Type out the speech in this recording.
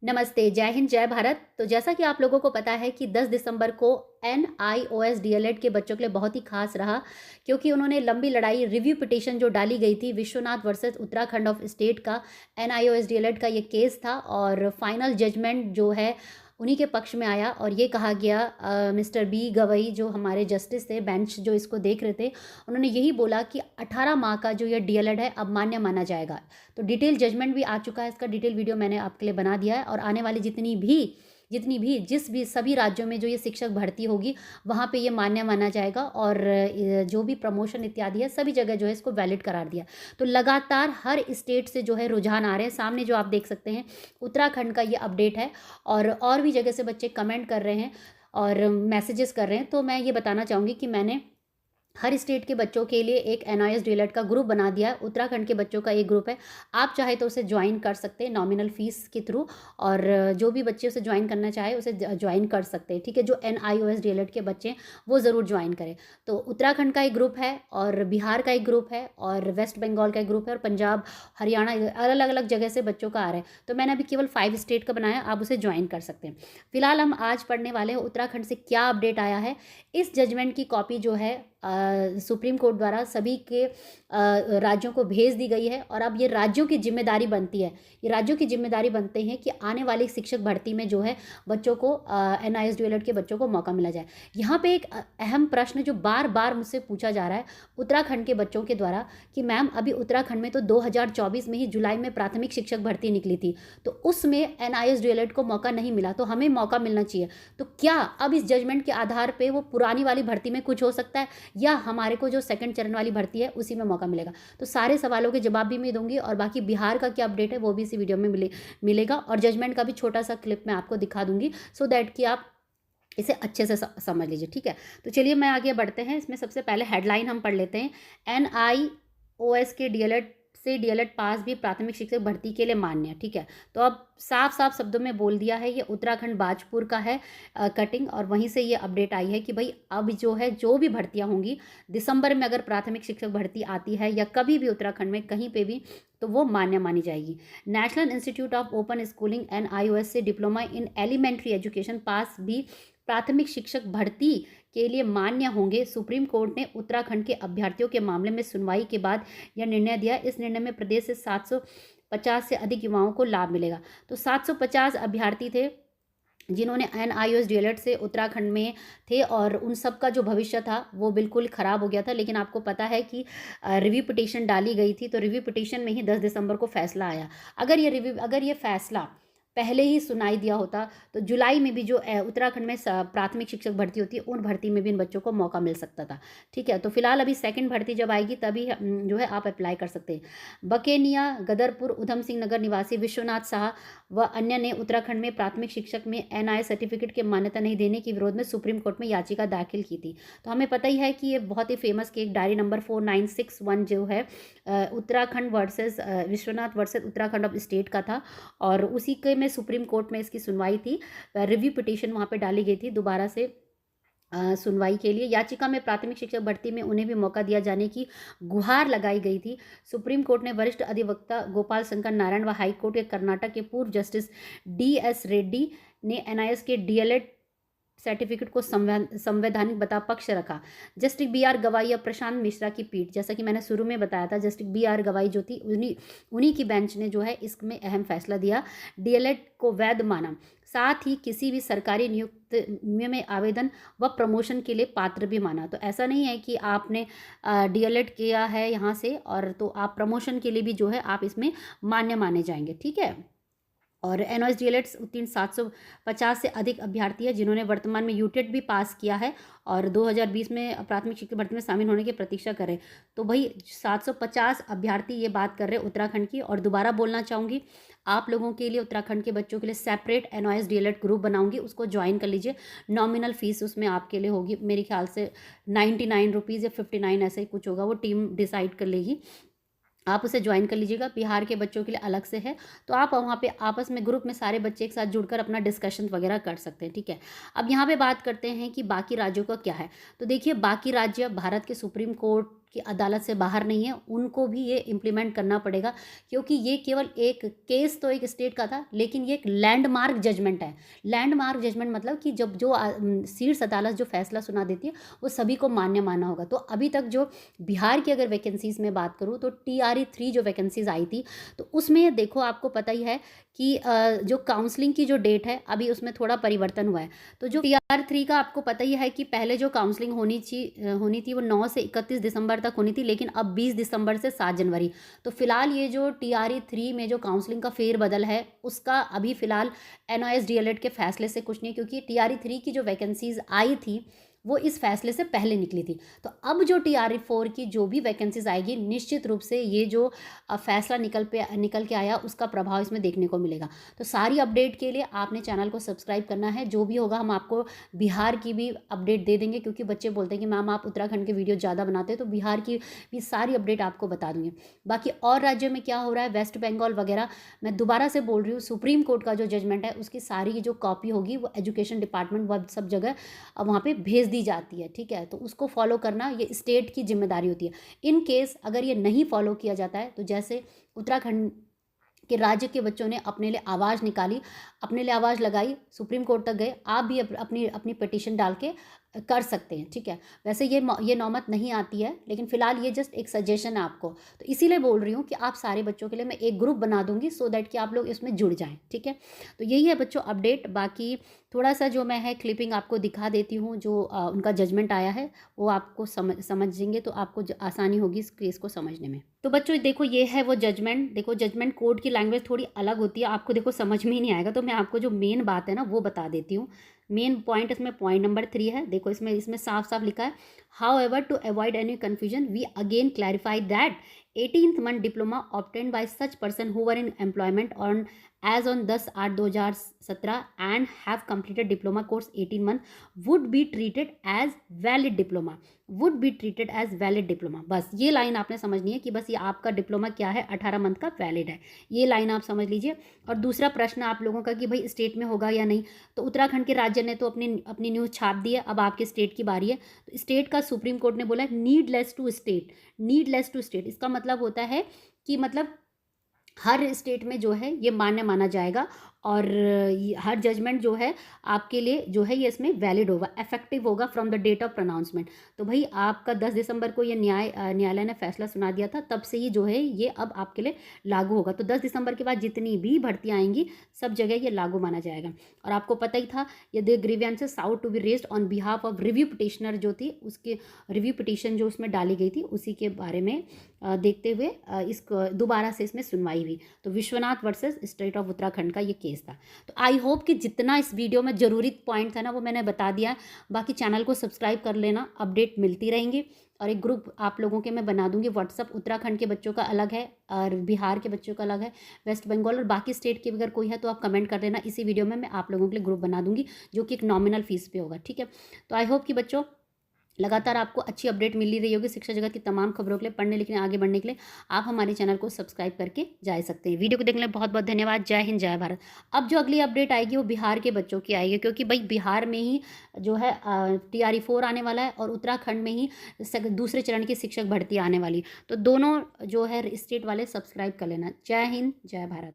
नमस्ते, जय हिंद, जय भारत। तो जैसा कि आप लोगों को पता है कि 10 दिसंबर को एनआईओएस डीएलएड के बच्चों के लिए बहुत ही खास रहा, क्योंकि उन्होंने लंबी लड़ाई रिव्यू पिटीशन जो डाली गई थी Vishwanath versus Uttarakhand of state का एनआईओएस डीएलएड का ये केस था और फाइनल जजमेंट जो है उन्हीं के पक्ष में आया और ये कहा गया मिस्टर बी गवई जो हमारे जस्टिस थे, बेंच जो इसको देख रहे थे, उन्होंने यही बोला कि 18 माह का जो ये डीएलएड है अब मान्य माना जाएगा। तो डिटेल जजमेंट भी आ चुका है, इसका डिटेल वीडियो मैंने आपके लिए बना दिया है और आने वाली जिस भी सभी राज्यों में जो ये शिक्षक भर्ती होगी वहाँ पे ये मान्य माना जाएगा और जो भी प्रमोशन इत्यादि है सभी जगह जो है इसको वैलिड करार दिया। तो लगातार हर स्टेट से जो है रुझान आ रहे हैं, सामने जो आप देख सकते हैं उत्तराखंड का ये अपडेट है और भी जगह से बच्चे कमेंट कर रहे हैं और मैसेजेस कर रहे हैं। तो मैं ये बताना चाहूँगी कि मैंने हर स्टेट के बच्चों के लिए एक एनआईएस डीएलएड का ग्रुप बना दिया है। उत्तराखंड के बच्चों का एक ग्रुप है, आप चाहे तो उसे ज्वाइन कर सकते हैं नॉमिनल फीस के थ्रू और जो भी बच्चे उसे ज्वाइन करना चाहे उसे ज्वाइन कर सकते हैं। ठीक है, जो एनआईओएस डीएलएड के बच्चे हैं वो ज़रूर ज्वाइन करें। तो उत्तराखंड का एक ग्रुप है और बिहार का एक ग्रुप है और वेस्ट बंगाल का एक ग्रुप है और पंजाब, हरियाणा, अलग अलग जगह से बच्चों का आ रहा है। तो मैंने अभी केवल 5 स्टेट का बनाया, आप उसे ज्वाइन कर सकते हैं। फिलहाल हम आज पढ़ने वाले हैं उत्तराखंड से क्या अपडेट आया है। इस जजमेंट की कॉपी जो है सुप्रीम कोर्ट द्वारा सभी के राज्यों को भेज दी गई है और अब ये राज्यों की जिम्मेदारी बनती है, ये राज्यों की जिम्मेदारी बनते हैं कि आने वाली शिक्षक भर्ती में जो है बच्चों को एनआईएस डीएलएड के बच्चों को मौका मिला जाए। यहाँ पे एक अहम प्रश्न जो बार बार मुझसे पूछा जा रहा है उत्तराखंड के बच्चों के द्वारा कि मैम अभी उत्तराखंड में तो 2024 में ही जुलाई में प्राथमिक शिक्षक भर्ती निकली थी, तो उसमें एनआईएस डीएलएड को मौका नहीं मिला, तो हमें मौका मिलना चाहिए। तो क्या अब इस जजमेंट के आधार पर वो पुरानी वाली भर्ती में कुछ हो सकता है या हमारे को जो सेकंड चरण वाली भर्ती है उसी में मौका मिलेगा? तो सारे सवालों के जवाब भी मैं दूंगी और बाकी बिहार का क्या अपडेट है वो भी इसी वीडियो में मिलेगा और जजमेंट का भी छोटा सा क्लिप मैं आपको दिखा दूंगी सो दैट कि आप इसे अच्छे से समझ लीजिए। ठीक है, तो चलिए मैं आगे बढ़ते हैं। इसमें सबसे पहले हेडलाइन हम पढ़ लेते हैं। एनआईओएस के डीएलएड पास भी प्राथमिक शिक्षक भर्ती के लिए मान्य है। ठीक है, तो अब साफ साफ शब्दों में बोल दिया है, ये उत्तराखंड बाजपुर का है कटिंग और वहीं से ये अपडेट आई है कि भाई अब जो है जो भी भर्तियां होंगी दिसंबर में, अगर प्राथमिक शिक्षक भर्ती आती है या कभी भी उत्तराखंड में कहीं पे भी, तो वो मान्य मानी जाएगी। National institute of open schooling NIOS से डिप्लोमा इन एलिमेंट्री एजुकेशन पास भी प्राथमिक शिक्षक भर्ती के लिए मान्य होंगे। सुप्रीम कोर्ट ने उत्तराखंड के अभ्यर्थियों के मामले में सुनवाई के बाद यह निर्णय दिया। इस निर्णय में प्रदेश से 750 से अधिक युवाओं को लाभ मिलेगा। तो 750 अभ्यर्थी थे जिन्होंने एनआईओएस डीएलएड से उत्तराखंड में थे और उन सब का जो भविष्य था वो बिल्कुल ख़राब हो गया था। लेकिन आपको पता है कि रिव्यू पिटीशन डाली गई थी, तो रिव्यू पिटीशन में ही 10 दिसंबर को फैसला आया। अगर ये फैसला पहले ही सुनाई दिया होता तो जुलाई में भी जो उत्तराखंड में प्राथमिक शिक्षक भर्ती होती है उन भर्ती में भी इन बच्चों को मौका मिल सकता था। ठीक है, तो फिलहाल अभी सेकंड भर्ती जब आएगी तभी जो है आप अप्लाई कर सकते हैं। बकेनिया, गदरपुर, उधम सिंह नगर निवासी विश्वनाथ शाह व अन्य ने उत्तराखंड में प्राथमिक शिक्षक में एनआई सर्टिफिकेट की मान्यता नहीं देने के विरोध में सुप्रीम कोर्ट में याचिका दाखिल की थी। तो हमें पता ही है कि ये बहुत ही फेमस केस डायरी नंबर 4961 जो है Uttarakhand versus Vishwanath versus Uttarakhand of state का था और उसी के में सुप्रीम कोर्ट में इसकी सुनवाई थी। रिव्यू पिटीशन वहाँ पे डाली गई थी दोबारा से सुनवाई के लिए। याचिका में प्राथमिक शिक्षक भर्ती में उन्हें भी मौका दिया जाने की गुहार लगाई गई थी। सुप्रीम कोर्ट ने वरिष्ठ अधिवक्ता गोपाल शंकर नारायण व हाईकोर्ट के कर्नाटक के पूर्व जस्टिस डीएस रेड्डी ने एनआईएस के डीएलएड सर्टिफिकेट को संवैधानिक बता पक्ष रखा। जस्टिस बी.आर. गवाई और प्रशांत मिश्रा की पीठ, जैसा कि मैंने शुरू में बताया था, जस्टिस बी.आर. गवाई जो थी उन्हीं की बेंच ने जो है इसमें अहम फैसला दिया, डीएलएड को वैध माना, साथ ही किसी भी सरकारी नियुक्ति में आवेदन व प्रमोशन के लिए पात्र भी माना। तो ऐसा नहीं है कि आपने डीएलएड किया है यहाँ से और तो आप प्रमोशन के लिए भी जो है आप इसमें मान्य माने जाएंगे। ठीक है, और एनओएस डीएलएड उत्तीर्ण 750 से अधिक अभ्यर्थी है जिन्होंने वर्तमान में यूटेट भी पास किया है और 2020 में प्राथमिक शिक्षक भर्ती में शामिल होने की प्रतीक्षा करें। तो भाई 750 अभ्यर्थी ये बात कर रहे हैं उत्तराखंड की। और दोबारा बोलना चाहूँगी आप लोगों के लिए, उत्तराखंड के बच्चों के लिए सेपरेट एनओएस डीएलएड ग्रुप बनाऊंगी, उसको ज्वाइन कर लीजिए। नॉमिनल फीस उसमें आपके लिए होगी मेरे ख्याल से 99 रुपीज़ या 59 ऐसे ही कुछ होगा, वो टीम डिसाइड कर लेगी। आप उसे ज्वाइन कर लीजिएगा। बिहार के बच्चों के लिए अलग से है, तो आप वहाँ पे आपस में ग्रुप में सारे बच्चे एक साथ जुड़कर अपना डिस्कशन वगैरह कर सकते हैं। ठीक है, अब यहाँ पे बात करते हैं कि बाकी राज्यों का क्या है। तो देखिए, बाकी राज्य भारत के सुप्रीम कोर्ट की अदालत से बाहर नहीं है, उनको भी ये इम्प्लीमेंट करना पड़ेगा, क्योंकि ये केवल एक केस तो एक स्टेट का था, लेकिन ये एक लैंडमार्क जजमेंट है। लैंडमार्क जजमेंट मतलब कि जब जो शीर्ष अदालत जो फैसला सुना देती है वो सभी को मान्य माना होगा। तो अभी तक जो बिहार की अगर वैकेंसीज़ में बात करूँ तो TRE 3 जो वैकेंसीज़ आई थी, तो उसमें देखो आपको पता ही है कि जो काउंसलिंग की जो डेट है अभी उसमें थोड़ा परिवर्तन हुआ है। तो जो TR3 का आपको पता ही है कि पहले जो काउंसलिंग होनी थी वो 9 से 31 दिसंबर तक होनी थी, लेकिन अब 20 दिसंबर से 7 जनवरी। तो फिलहाल ये जो TRE 3 में जो काउंसलिंग का फेरबदल है उसका अभी फिलहाल NOS DLED के फैसले से कुछ नहीं, क्योंकि TRE 3 की जो वैकेंसीज आई थी वो इस फैसले से पहले निकली थी। तो अब जो TRE 4 की जो भी वैकेंसीज आएगी, निश्चित रूप से ये जो फैसला निकल के आया उसका प्रभाव इसमें देखने को मिलेगा। तो सारी अपडेट के लिए आपने चैनल को सब्सक्राइब करना है। जो भी होगा हम आपको बिहार की भी अपडेट दे देंगे, क्योंकि बच्चे बोलते हैं कि मैम आप उत्तराखंड के वीडियो ज़्यादा बनाते हैं, तो बिहार की भी सारी अपडेट आपको बता दूंगी। बाकी और राज्यों में क्या हो रहा है, वेस्ट बंगाल वगैरह, मैं दोबारा से बोल रही हूँ, सुप्रीम कोर्ट का जो जजमेंट है उसकी सारी जो कॉपी होगी वो एजुकेशन डिपार्टमेंट वह सब जगह वहाँ पे भेज दी जाती है, ठीक है। तो उसको फॉलो करना ये स्टेट की जिम्मेदारी होती है। इन केस अगर ये नहीं फॉलो किया जाता है, तो जैसे उत्तराखंड के राज्य के बच्चों ने अपने लिए आवाज़ निकाली, अपने लिए आवाज़ लगाई, सुप्रीम कोर्ट तक गए, आप भी अपनी अपनी पिटीशन डाल के कर सकते हैं, ठीक है। वैसे ये नौबत नहीं आती है, लेकिन फिलहाल ये जस्ट एक सजेशन है आपको, तो इसीलिए बोल रही हूँ कि आप सारे बच्चों के लिए मैं एक ग्रुप बना दूंगी, सो दैट कि आप लोग इसमें जुड़ जाएं, ठीक है। तो यही है बच्चों अपडेट। बाकी थोड़ा सा जो मैं है क्लिपिंग आपको दिखा देती हूँ, जो उनका जजमेंट आया है वो आपको समझेंगे तो आपको आसानी होगी इस केस को समझने में। तो बच्चों देखो ये है वो जजमेंट। देखो जजमेंट कोर्ट की लैंग्वेज थोड़ी अलग होती है, आपको देखो समझ में ही नहीं आएगा, तो मैं आपको जो मेन बात है ना वो बता देती हूँ। मेन पॉइंट इसमें पॉइंट नंबर 3 है। देखो इसमें साफ साफ लिखा है, however to avoid any confusion we again clarify that 18th month diploma obtained by such person who were in employment on as on 10/8/2017 and have completed diploma course 18 month would be treated as valid diploma, would be treated as valid diploma। बस ये line आपने समझनी है कि बस ये आपका diploma क्या है, 18 मंथ का वैलिड है, ये लाइन आप समझ लीजिए। और दूसरा प्रश्न आप लोगों का कि भाई स्टेट में होगा या नहीं, तो उत्तराखंड के राज्य ने तो अपनी न्यूज़ छाप दी है, अब आपके स्टेट की बारी है। तो स्टेट का सुप्रीम कोर्ट ने बोला है needless to state, needless to state इसका मतलब होता है कि मतलब हर स्टेट में जो है ये मान्य माना जाएगा, और हर जजमेंट जो है आपके लिए जो है ये इसमें वैलिड होगा, इफेक्टिव होगा from the date of pronouncement. तो भाई आपका 10 दिसंबर को ये न्यायालय ने फैसला सुना दिया था, तब से ही जो है ये अब आपके लिए लागू होगा। तो 10 दिसंबर के बाद जितनी भी भर्तियाँ आएंगी सब जगह ये लागू माना जाएगा। और आपको पता ही था ये the grievances sought to be raised on behalf of review petitioner जो थी, उसके रिव्यू पिटिशन जो उसमें डाली गई थी उसी के बारे में देखते हुए इसको दोबारा से इसमें सुनवाई हुई। तो Vishwanath versus state of Uttarakhand का ये केस था। तो आई होप कि जितना इस वीडियो में ज़रूरी पॉइंट था ना वो मैंने बता दिया। बाकी चैनल को सब्सक्राइब कर लेना, अपडेट मिलती रहेंगी। और एक ग्रुप आप लोगों के मैं बना दूंगी व्हाट्सअप, उत्तराखंड के बच्चों का अलग है और बिहार के बच्चों का अलग है, वेस्ट बंगाल और बाकी स्टेट की अगर कोई है तो आप कमेंट कर देना, इसी वीडियो में मैं आप लोगों के लिए ग्रुप बना दूंगी जो कि एक नॉमिनल फीस पे होगा, ठीक है। तो आई होप कि बच्चों लगातार आपको अच्छी अपडेट मिल रही होगी शिक्षा जगत की तमाम खबरों के लिए, पढ़ने लिखने आगे बढ़ने के लिए आप हमारे चैनल को सब्सक्राइब करके जा सकते हैं। वीडियो को देखने के लिए बहुत बहुत धन्यवाद। जय हिंद, जय भारत। अब जो अगली अपडेट आएगी वो बिहार के बच्चों की आएगी, क्योंकि भाई बिहार में ही जो है TRE 4 आने वाला है और उत्तराखंड में ही दूसरे चरण की शिक्षक भर्ती आने वाली। तो दोनों जो है स्टेट वाले सब्सक्राइब कर लेना। जय हिंद, जय भारत।